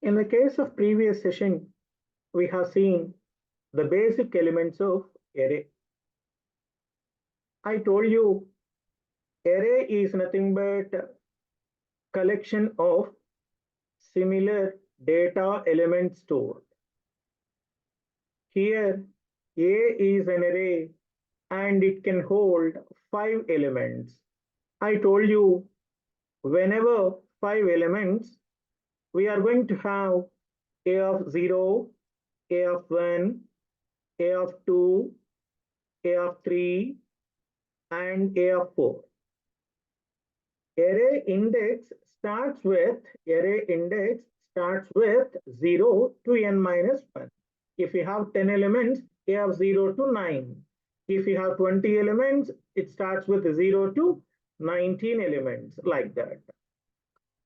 In the case of previous session, we have seen the basic elements of array. I told you array is nothing but collection of similar data elements stored. Here, A is an array and it can hold 5 elements. I told you whenever 5 elements, we are going to have A of 0, A of 1, A of 2, A of 3, and A of 4. Array index starts with 0 to n minus 1. If you have 10 elements, A of 0 to 9. If you have 20 elements, it starts with 0 to 19 elements, like that.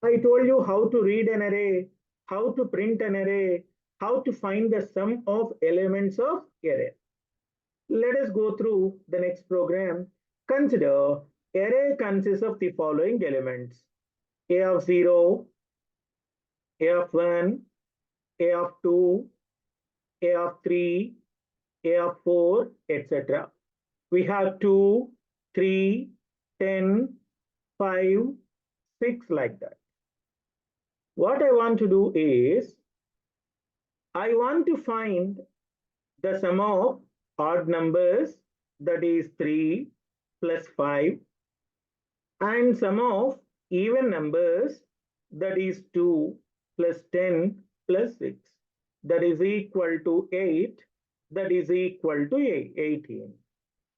I told you how to read an array, how to print an array, how to find the sum of elements of array. Let us go through the next program. Consider array consists of the following elements: A of 0, A of 1, A of 2, A of 3, A of 4, etc. We have 2, 3, 10, 5, 6, like that. What I want to do is, I want to find the sum of odd numbers, that is 3 plus 5, and sum of even numbers, that is 2 plus 10 plus 6, that is equal to 8, that is equal to 18.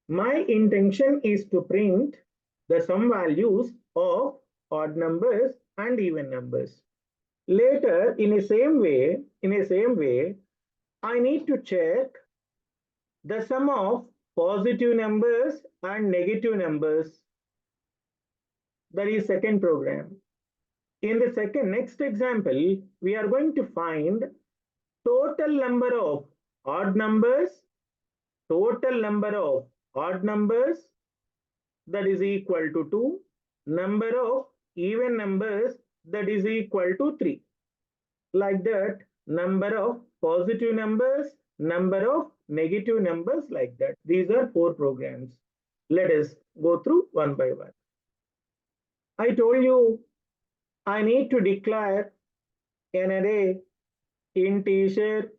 My intention is to print the sum values of odd numbers and even numbers. Later, in the same way, I need to check the sum of positive numbers and negative numbers. That is second program. In the next example, we are going to find total number of odd numbers, that is equal to 2, number of even numbers, that is equal to 3. Like that, number of positive numbers, number of negative numbers, like that. These are 4 programs. Let us go through one by one. I told you I need to declare an array integer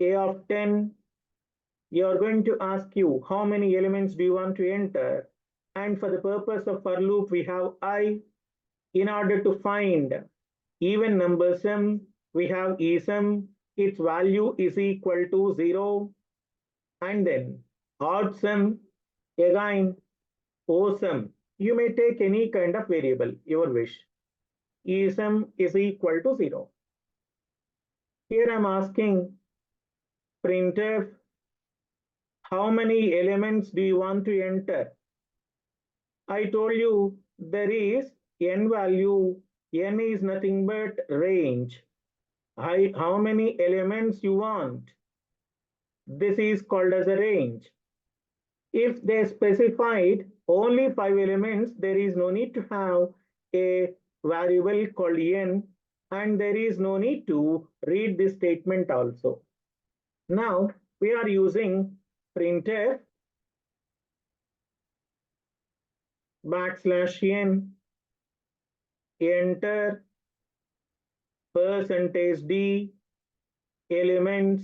A of 10. You are going to ask you how many elements do you want to enter, and for the purpose of for loop we have I. In order to find even number sum, we have esum, its value is equal to 0, and then odd sum, again osum. You may take any kind of variable, your wish. Esum is equal to 0. Here I'm asking printf, how many elements do you want to enter? I told you there is n value. N is nothing but range. How many elements you want? This is called as a range. If they specified only 5 elements, there is no need to have a variable called n, and there is no need to read this statement also. Now we are using printf \n, enter %d elements.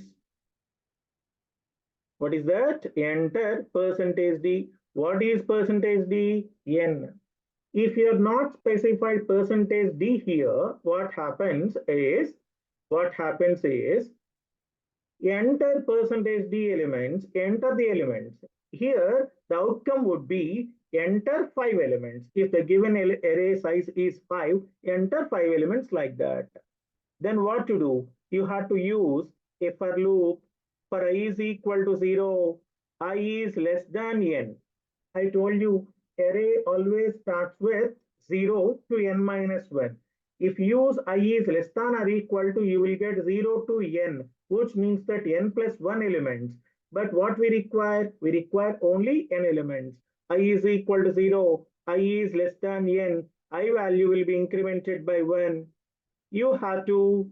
What is that? Enter %d. What is %d? N. If you have not specified %d here, what happens is enter %d elements, enter the elements. Here, the outcome would be enter 5 elements. If the given array size is 5, enter 5 elements, like that. Then what to do? You have to use a for loop. For I is equal to 0, I is less than n. I told you array always starts with 0 to n minus 1. If you use I is less than or equal to, you will get 0 to n, which means that n plus 1 elements. But what we require only n elements. I is equal to 0, I is less than n, I value will be incremented by 1. you have to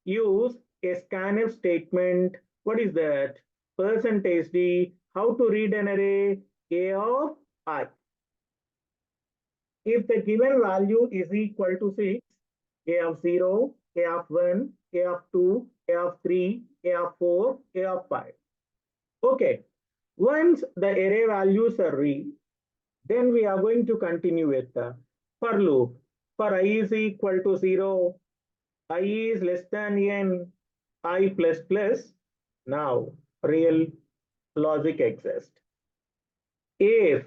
use a scanf statement. What is that? Percentage D. How to read an array? A of I. If the given value is equal to 6, A of 0, A of 1, A of 2, A of 3, A of 4, A of 5. Okay. Once the array values are reached, then we are going to continue with the for loop. For I is equal to 0, I is less than n, I plus plus. Now, real logic exists. If,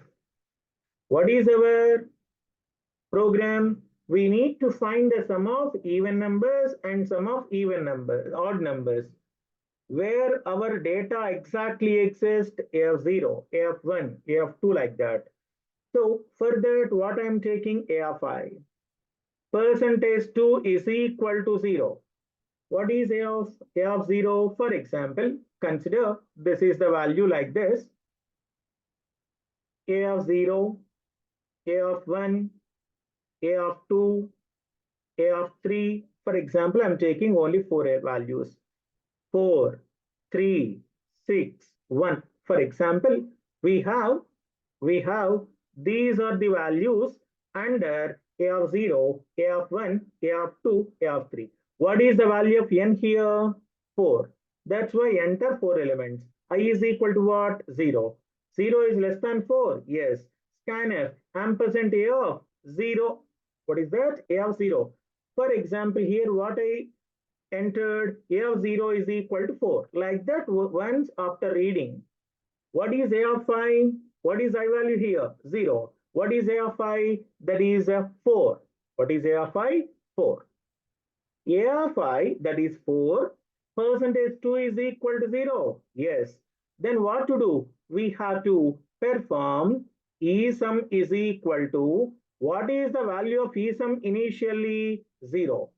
what is our program? We need to find the sum of even numbers and sum of even numbers, odd numbers, where our data exactly exists, A of 0, A of 1, A of 2, like that. So for that, what I'm taking A of I. Percentage 2 is equal to 0. What is A of 0? For example, consider this is the value like this. A of 0, A of 1, A of 2, A of 3. For example, I'm taking only 4 values. 4, 3, 6, 1. For example, we have these are the values under A of 0, A of 1, A of 2, A of 3. What is the value of n here? 4. That's why enter 4 elements. I is equal to what? 0. 0 is less than 4. Yes. Scanf ampersand A of 0. What is that? A of 0. For example, here what I entered, A of 0 is equal to 4. Like that, once after reading, what is A of I? What is I value here? 0. What is A of I? That is 4. What is A of I? 4. A of I, that is 4. Percentage 2 is equal to 0. Yes. Then what to do? We have to perform E sum is equal to, what is the value of E sum initially? 0.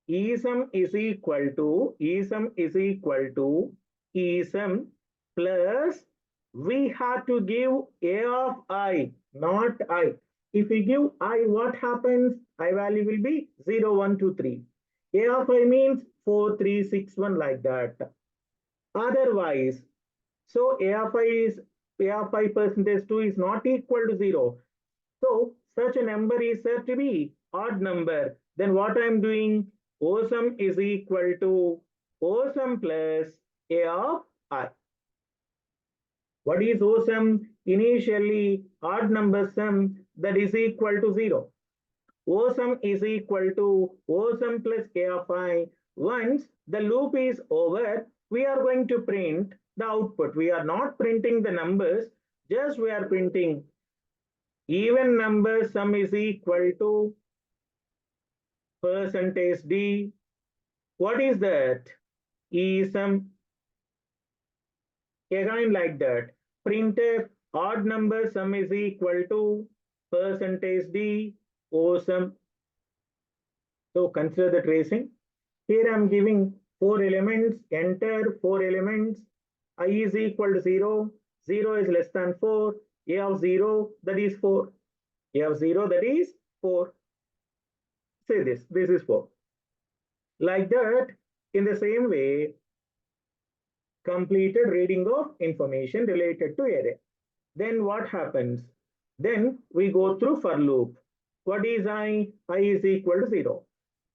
E sum is equal to E sum plus, we have to give A of I, not I. If we give I, what happens? I value will be 0, 1, 2, 3. A of I means 4, 3, 6, 1, like that. Otherwise, so A of I percentage 2 is not equal to 0. So such a number is said to be odd number. Then what I'm doing? O sum is equal to O sum plus A of I. What is O sum? Initially odd number sum, that is equal to 0. O sum is equal to O sum plus A of I. Once the loop is over, we are going to print the output. We are not printing the numbers, just we are printing even number sum is equal to percentage D. What is that? E sum. Again like that. Printf odd number sum is equal to percentage D O sum. So consider the tracing. Here I am giving 4 elements. Enter 4 elements. I is equal to 0. 0 is less than 4. A of 0, that is 4. A of 0, that is 4. Say this is 4. Like that, in the same way, completed reading of information related to array. Then what happens? Then we go through for loop. What is I? I is equal to 0.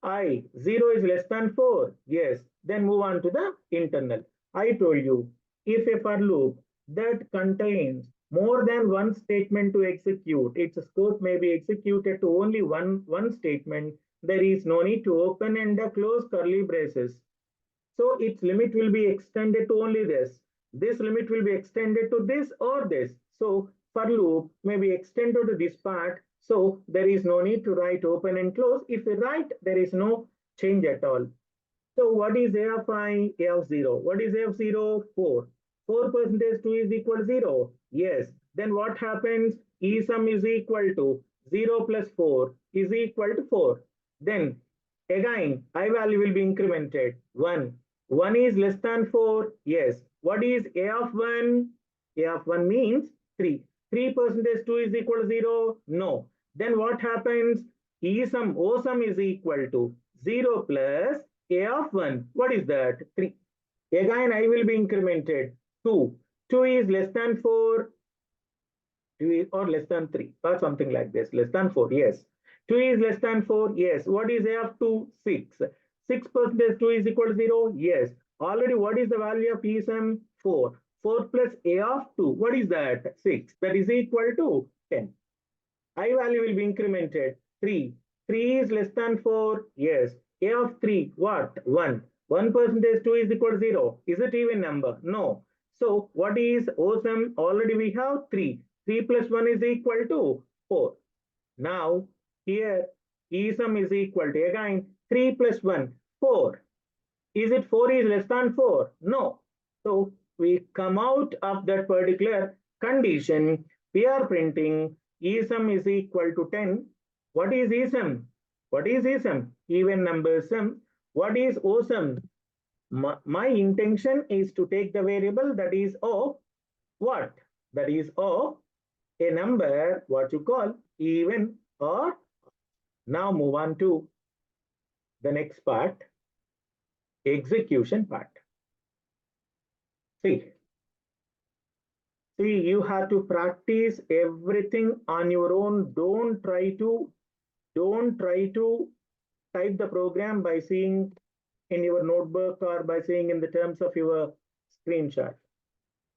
I, 0 is less than 4. Yes. Then move on to the internal. I told you, if a for loop that contains more than one statement to execute, its scope may be executed to only one statement, there is no need to open and close curly braces. So its limit will be extended to only this. This limit will be extended to this or this. So for loop may be extended to this part. So there is no need to write open and close. If we write, there is no change at all. So what is A of I? A of 0. What is A of 0? 4. 4 percentage 2 is equal to 0. Yes. Then what happens? E sum is equal to 0 plus 4 is equal to 4. Then again, I value will be incremented. 1. 1 is less than 4. Yes. What is A of 1? A of 1 means 3. 3 percentage 2 is equal to 0? No. Then what happens? E sum, O sum is equal to 0 plus a of 1. What is that? 3. Again, I will be incremented. 2. 2 is less than 4 or less than 3 or something like this. Less than 4, yes. 2 is less than 4, yes. What is a of 2? 6. 6 percentage 2 is equal to 0, yes. Already what is the value of ESM? 4. 4 plus a of 2, what is that? 6. That is equal to 10. I value will be incremented. 3. 3 is less than 4, yes. A of 3, what? 1. 1 percentage 2 is equal to 0. Is it even number? No. So what is OSM? Already we have 3. 3 plus 1 is equal to 4. Now here ESM is equal to, again, 3 plus 1, 4. Is it 4 is less than 4? No. So we come out of that particular condition. We are printing ESM is equal to 10. What is ESM? What is ESM? Even number sum. What is OSM? My intention is to take the variable that is of what? That is of a number, what you call even or. Now move on to the next part, execution part. See, you have to practice everything on your own. Don't try to type the program by seeing in your notebook or by seeing in the terms of your screenshot.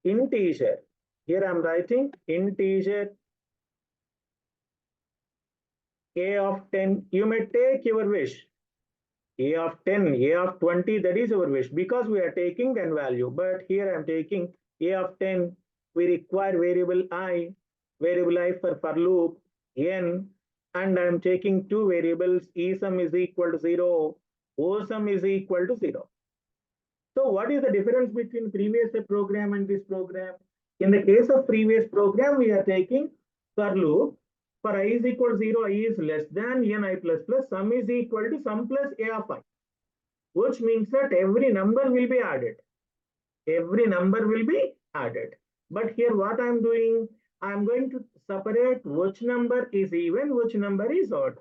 Integer. Here I'm writing integer a of 10. You may take your wish. A of 10, A of 20, that is our wish because we are taking n value. But here I am taking A of 10. We require variable I for loop, n, and I am taking two variables, ESUM is equal to 0, OSUM is equal to 0. So what is the difference between previous program and this program? In the case of previous program, we are taking for loop. For I is equal to 0, I is less than ni plus plus, sum is equal to sum plus a of I, which means that every number will be added. Every number will be added. But here what I'm doing, I'm going to separate which number is even, which number is odd.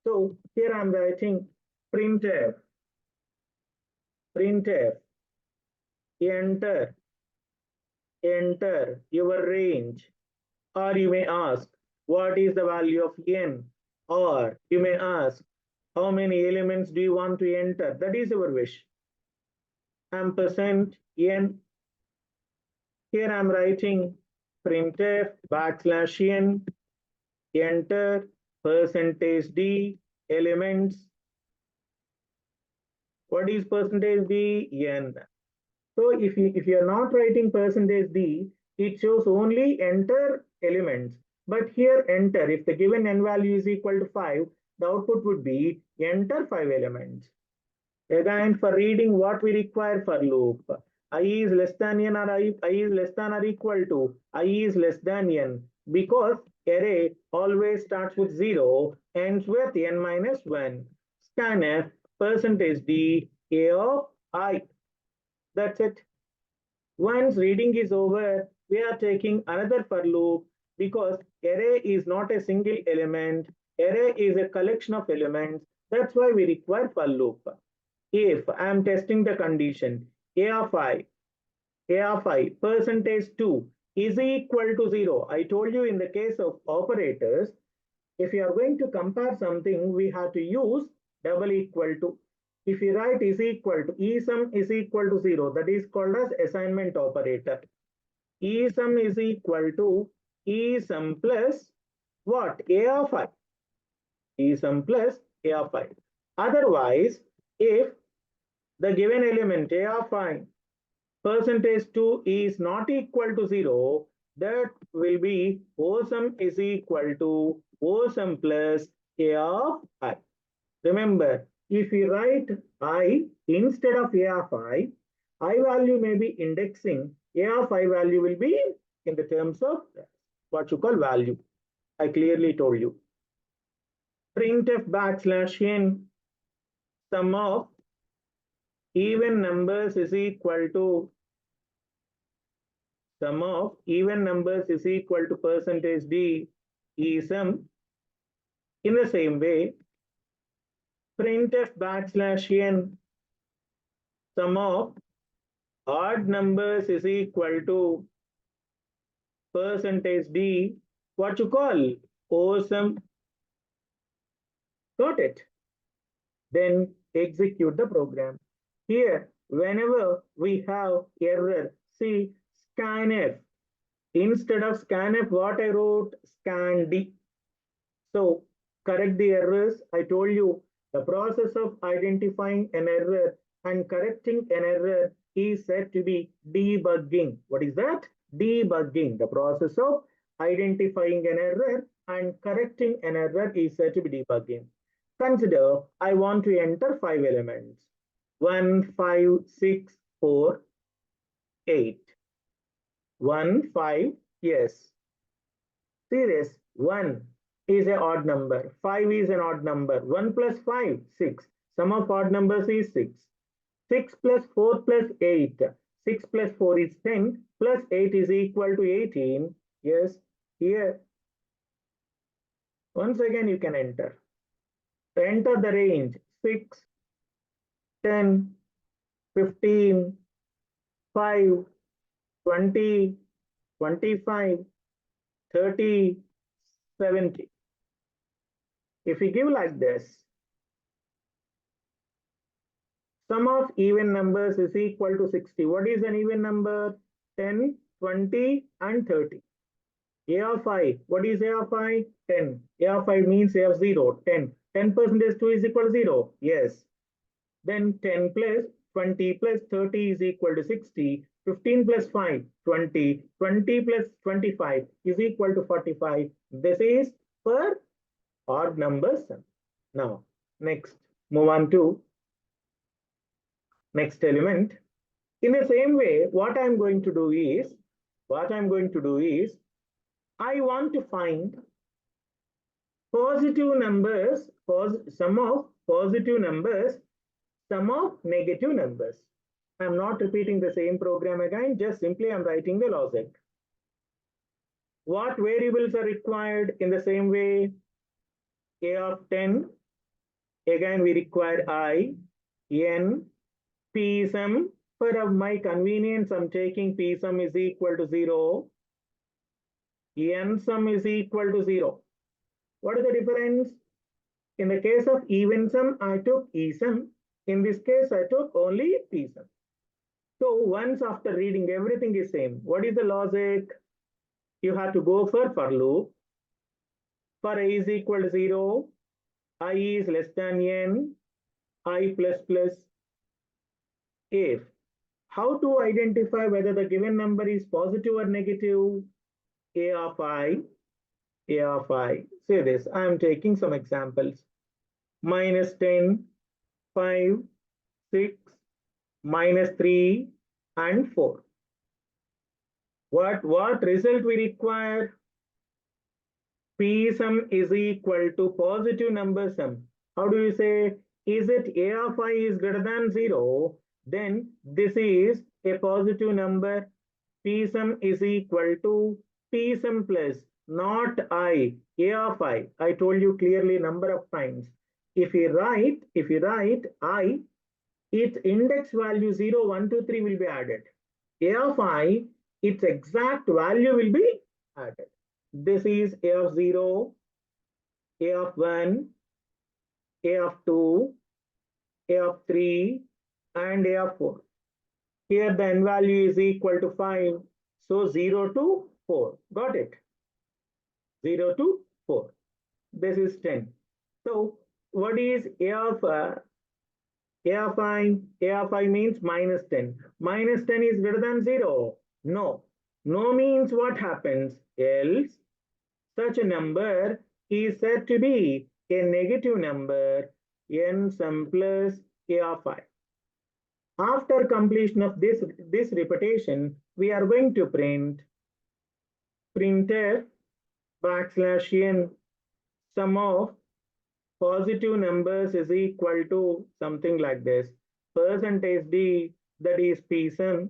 So here I'm writing printf, enter your range, or you may ask, what is the value of n? Or you may ask, how many elements do you want to enter? That is your wish. Ampersand n. Here I'm writing printf \n, enter percentage d elements. What is percentage d? N. So if you are not writing percentage d, it shows only enter elements. But here enter, if the given n value is equal to 5, the output would be enter 5 elements. Again, for reading, what we require for loop, I is less than n or I is less than or equal to, I is less than n, because array always starts with 0, ends with n minus 1. Scanf percentage d a of I. That's it. Once reading is over, we are taking another for loop because array is not a single element. Array is a collection of elements. That's why we require for loop. If I am testing the condition, a of I percentage 2 is equal to 0. I told you in the case of operators, if you are going to compare something, we have to use double equal to. If you write is equal to, ESUM is equal to 0, that is called as assignment operator. ESUM is equal to ESUM plus what? A of I. ESUM plus A of I. Otherwise, if the given element A of I percentage 2 is not equal to 0, that will be OSUM is equal to OSUM plus A of I. Remember, if we write I instead of A of I value may be indexing, A of I value will be in the terms of what you call value. I clearly told you. Printf \n, sum of even numbers is equal to percentage d ESUM. In the same way, printf \n sum of odd numbers is equal to %d, what you call awesome. Got it? Then execute the program. Here, whenever we have error, see scanf. Instead of scanf, what I wrote? Scand. So correct the errors. I told you the process of identifying an error and correcting an error is said to be debugging. What is that? Debugging. The process of identifying an error and correcting an error is said to be debugging. Consider I want to enter 5 elements. 1, 5, 6, 4, 8. 1, 5, yes. See this, 1 is an odd number, 5 is an odd number, 1 plus 5, 6. Sum of odd numbers is 6. 6 plus 4 plus 8, 6 plus 4 is 10, plus 8 is equal to 18. Yes, here. Once again you can enter. Enter the range 6, 10, 15, 5, 20, 25, 30, 70. If we give like this, sum of even numbers is equal to 60. What is an even number? 10, 20, and 30. A of I, what is A of I? 10. A of I means A of 0, 10. 10% 2 is equal to 0. Yes. Then 10 plus 20 plus 30 is equal to 60. 15 plus 5, 20. 20 plus 25 is equal to 45. This is for odd numbers. Now, next, move on to next element. In the same way, what I'm going to do is, I want to find positive numbers, sum of positive numbers, sum of negative numbers. I'm not repeating the same program again, just simply I'm writing the logic. What variables are required in the same way? A of 10, again we require I, N, P sum. For my convenience, I'm taking P sum is equal to 0. N sum is equal to 0. What is the difference? In the case of even sum, I took E sum. In this case, I took only P sum. So once after reading, everything is same. What is the logic? You have to go for loop. For I is equal to 0, I is less than N, I plus plus. If. How to identify whether the given number is positive or negative? A of I. Say this, I am taking some examples. Minus 10, 5, 6, minus 3, and 4. What result we require? P sum is equal to positive number sum. How do you say? Is it A of I is greater than 0? Then this is a positive number. P sum is equal to P sum plus not I, A of I. I told you clearly number of times. If you write I, its index value 0, 1, 2, 3 will be added. A of I, its exact value will be added. This is A of 0, A of 1, A of 2, A of 3, and A of 4. Here the n value is equal to 5. So 0 to 4. Got it? 0 to 4. This is 10. So what is A of I? A of I means minus 10. Minus 10 is greater than 0. No. No means what happens? Else such a number is said to be a negative number, n sum plus A of I. After completion of this repetition, we are going to printf \n sum of positive numbers is equal to something like this. %d, that is P sum.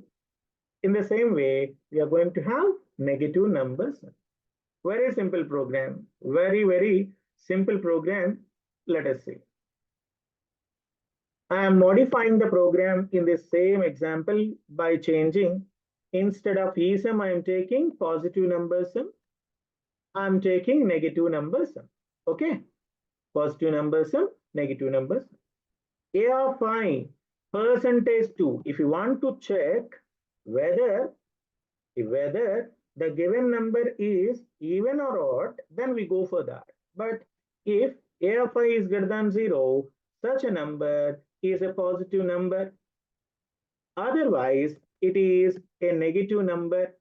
In the same way, we are going to have negative numbers. Very simple program. Very, very simple program. Let us see. I am modifying the program in this same example by changing, instead of ESUM, I am taking positive number sum. I am taking negative number sum. Okay, positive number sum, negative number sum. A of I percentage 2. If you want to check whether the given number is even or odd, then we go for that. But if A of I is greater than 0, such a number is a positive number. Otherwise, it is a negative number.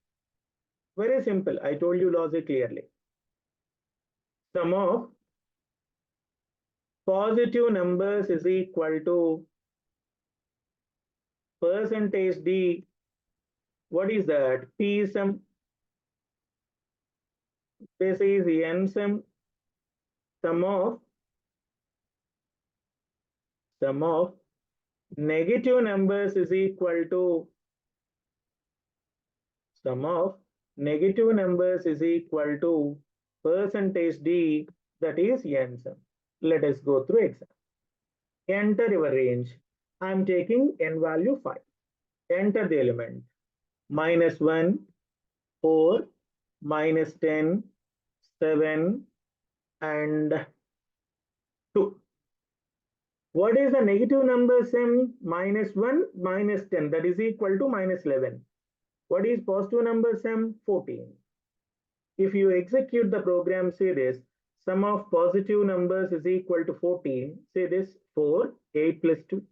Very simple. I told you logic clearly. Sum of positive numbers is equal to percentage D. What is that? P sum. This is N sum. Sum of negative numbers is equal to sum of negative numbers is equal to percentage D, that is N sum. Let us go through example. Enter your range. I am taking N value 5. Enter the element. -1, 4, -10, 7, and 2. What is the negative number sum? -1, -10, that is equal to -11. What is positive number sum? 14. If you execute the program, say this, sum of positive numbers is equal to 14. Say this, 4, 8 plus 2.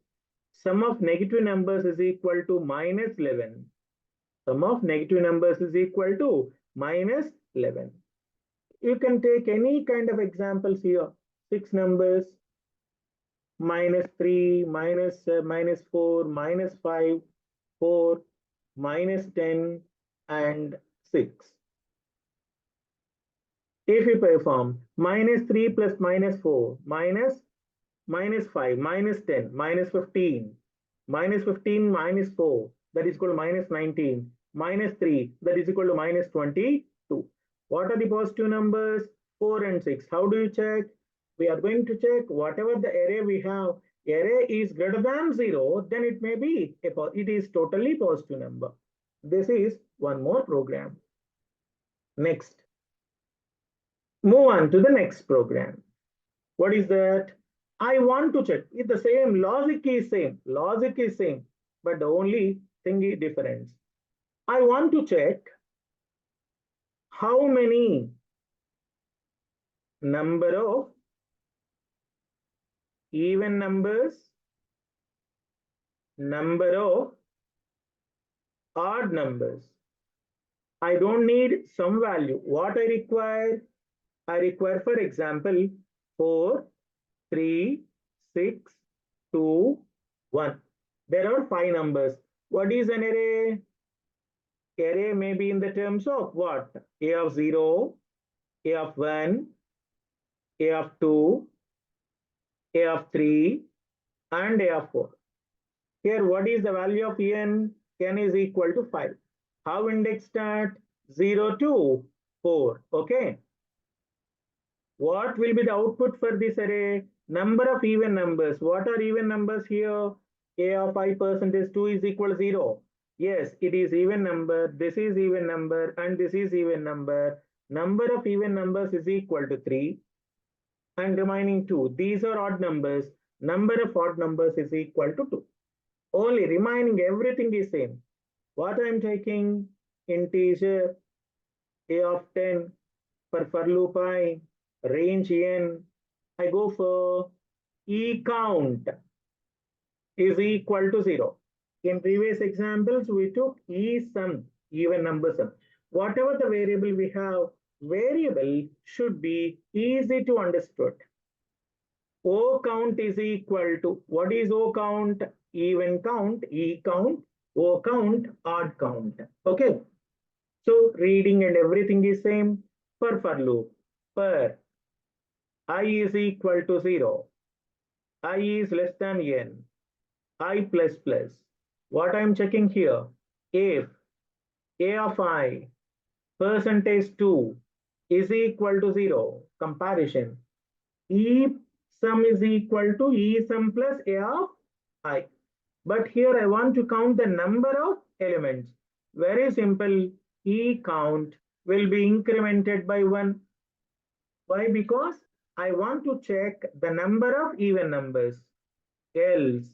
Sum of negative numbers is equal to -11. Sum of negative numbers is equal to -11. You can take any kind of examples here. 6 numbers, -3, -4, -5, 4, -10, and 6. If you perform -3 plus -4, -5, -10, -15, -15 -4, that is equal to -19, -3, that is equal to -22. What are the positive numbers? 4 and 6. How do you check? We are going to check whatever the array we have. Array is greater than 0, then it may be it is totally positive number. This is one more program. Next. Move on to the next program. What is that? I want to check. It's the same, logic is same. Logic is same, but the only thing is difference. I want to check how many number of even numbers, number of odd numbers. I don't need some value. What I require, for example, 4, 3, 6, 2, 1. There are 5 numbers. What is an array? Array may be in the terms of what? A of 0, A of 1, A of 2, A of 3, and A of 4. Here, what is the value of n? N is equal to 5. How index start? 0 to 4. Okay. What will be the output for this array? Number of even numbers. What are even numbers here? A of I percentage 2 is equal to 0. Yes, it is even number. This is even number and this is even number. Number of even numbers is equal to 3 and remaining 2. These are odd numbers. Number of odd numbers is equal to 2. Only remaining everything is same. What I am taking? Integer A of 10 for loop I, range n. I go for e count is equal to 0. In previous examples, we took e sum, even number sum. Whatever the variable we have, variable should be easy to understood. O count is equal to, what is O count? Even count, E count, O count, odd count. Okay. So reading and everything is same. For loop, for I is equal to 0, I is less than n, I plus plus. What I am checking here, if A of I percentage 2 is equal to 0, comparison, E sum is equal to E sum plus A of I. But here I want to count the number of elements. Very simple. E count will be incremented by 1. Why? Because I want to check the number of even numbers. Else,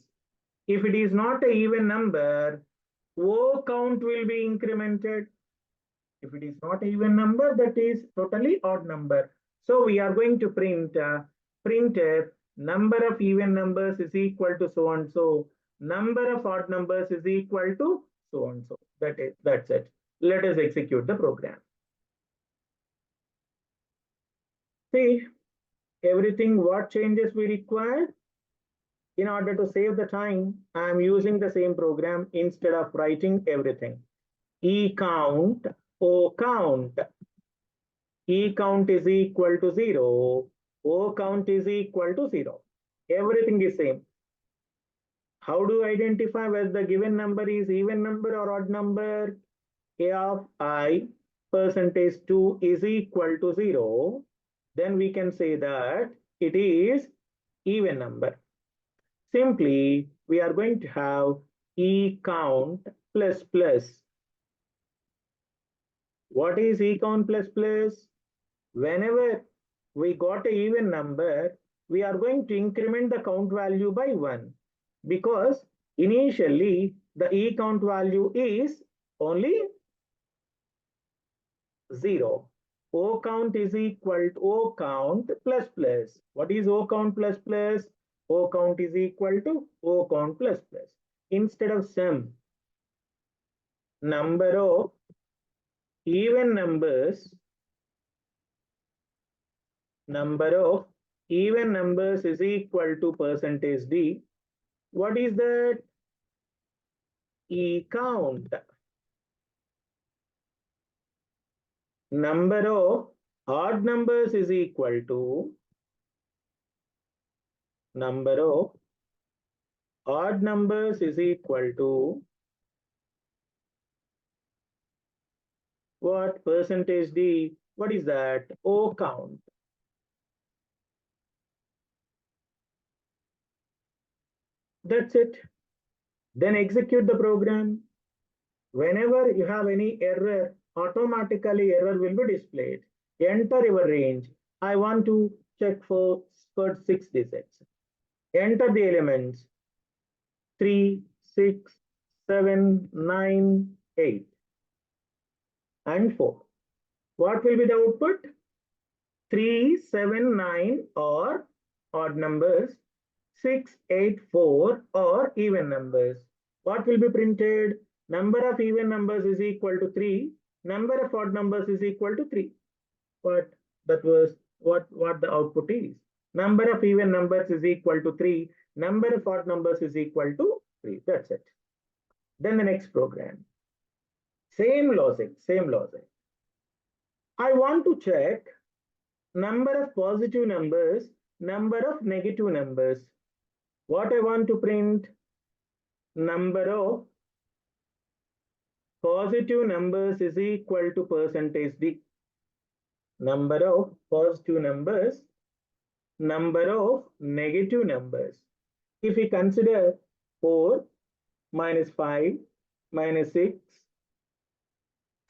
if it is not an even number, O count will be incremented. If it is not an even number, that is totally odd number. So we are going to print number of even numbers is equal to so and so. Number of odd numbers is equal to so and so. That's it. Let us execute the program. See everything what changes we require. In order to save the time, I am using the same program instead of writing everything. E count, O count. E count is equal to 0. O count is equal to 0. Everything is same. How do I identify whether the given number is even number or odd number? A of I percentage 2 is equal to 0. Then we can say that it is even number. Simply, we are going to have E count plus plus. What is E count plus plus? Whenever we got an even number, we are going to increment the count value by 1 because initially the E count value is only 0. O count is equal to O count plus plus. What is O count plus plus? O count is equal to O count plus plus. Instead of sum, number of even numbers is equal to percentage D. What is that? E count. Number of odd numbers is equal to what? Percentage D. What is that? O count. That's it. Then execute the program. Whenever you have any error, automatically error will be displayed. Enter your range. I want to check for 6 digits. Enter the elements 3, 6, 7, 9, 8, and 4. What will be the output? 3, 7, 9 or odd numbers. 6, 8, 4 or even numbers. What will be printed? Number of even numbers is equal to 3. Number of odd numbers is equal to 3. What the output is? Number of even numbers is equal to 3. Number of odd numbers is equal to 3. That's it. Then the next program. Same logic. I want to check number of positive numbers, number of negative numbers. What I want to print? Number of positive numbers is equal to percentage D. Number of positive numbers, number of negative numbers. If we consider 4 minus 5 minus 6,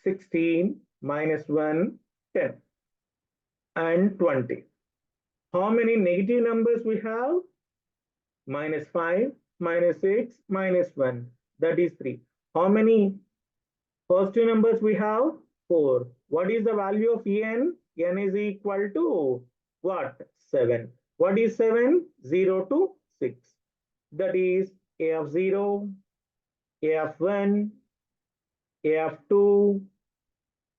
16 minus 1, 10 and 20. How many negative numbers we have? Minus 5, minus 6, minus 1. That is 3. How many positive numbers we have? 4. What is the value of n? N is equal to what? 7. What is 7? 0 to 6. That is A of 0, A of 1, A of 2,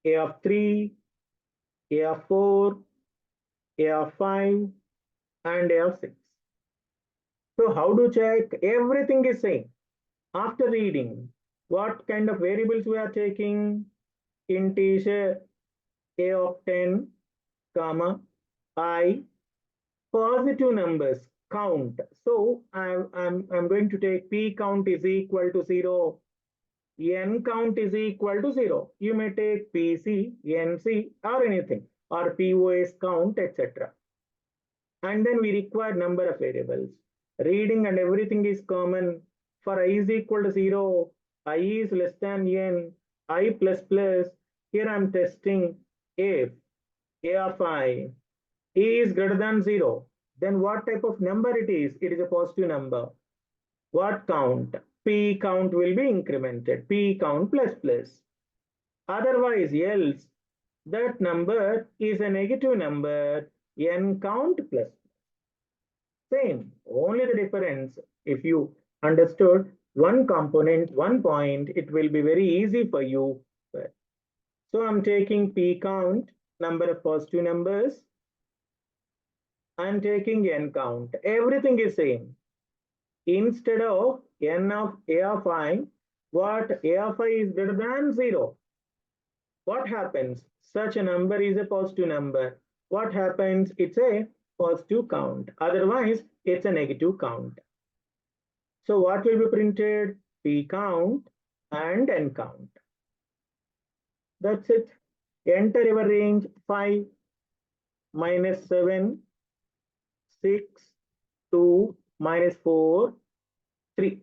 A of 3, A of 4, A of 5, and A of 6. So how to check? Everything is same. After reading, what kind of variables we are taking? Integer A of 10, comma, I, positive numbers, count. So I'm going to take P count is equal to 0. N count is equal to 0. You may take PC, NC, or anything, or POS count, etc. And then we require number of variables. Reading and everything is common. For I is equal to 0, I is less than n, I plus plus. Here I am testing if a of I is greater than 0. Then what type of number it is? It is a positive number. What count? P count will be incremented. P count plus plus. Otherwise, else, that number is a negative number. N count plus. Same. Only the difference. If you understood one component, one point, it will be very easy for you. So I'm taking P count, number of positive numbers. I'm taking N count. Everything is same. Instead of N of A of I, what A of I is greater than 0. What happens? Such a number is a positive number. What happens? It's a positive count. Otherwise, it's a negative count. So what will be printed? P count and N count. That's it. Enter your range 5, -7, 6, 2, -4, 3.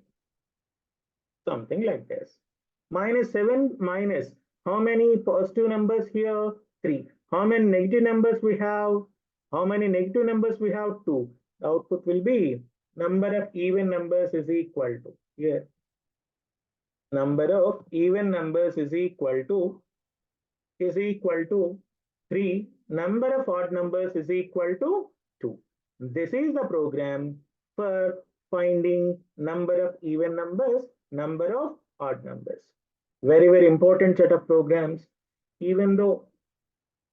Something like this. -7 minus. How many positive numbers here? 3. How many negative numbers we have? How many negative numbers we have? 2. The output will be number of even numbers is equal to here. Number of even numbers is equal to 3. Number of odd numbers is equal to 2. This is the program for finding number of even numbers, number of odd numbers. Very, very important set of programs. Even though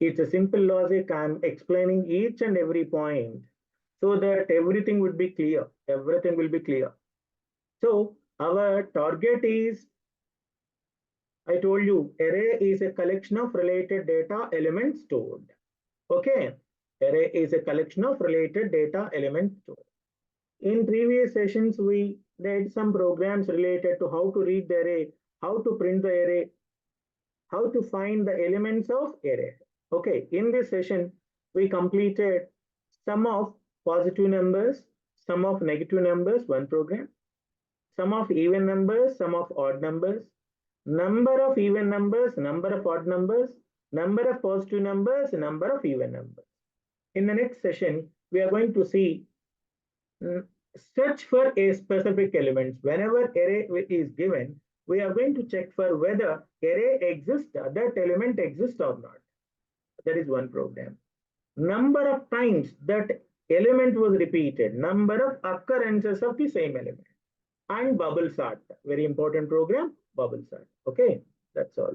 it's a simple logic, I'm explaining each and every point so that everything would be clear. Everything will be clear. So our target is, I told you, array is a collection of related data elements stored. Okay, array is a collection of related data elements stored. In previous sessions, we did some programs related to how to read the array, how to print the array, how to find the elements of array. Okay, in this session, we completed sum of positive numbers, sum of negative numbers, one program, sum of even numbers, sum of odd numbers, number of even numbers, number of odd numbers, number of positive numbers, number of even numbers. In the next session, we are going to see search for a specific element. Whenever array is given, we are going to check for whether array exists, that element exists or not. That is one program. Number of times that element was repeated, number of occurrences of the same element. And bubble sort, very important program, bubble sort. Okay, that's all.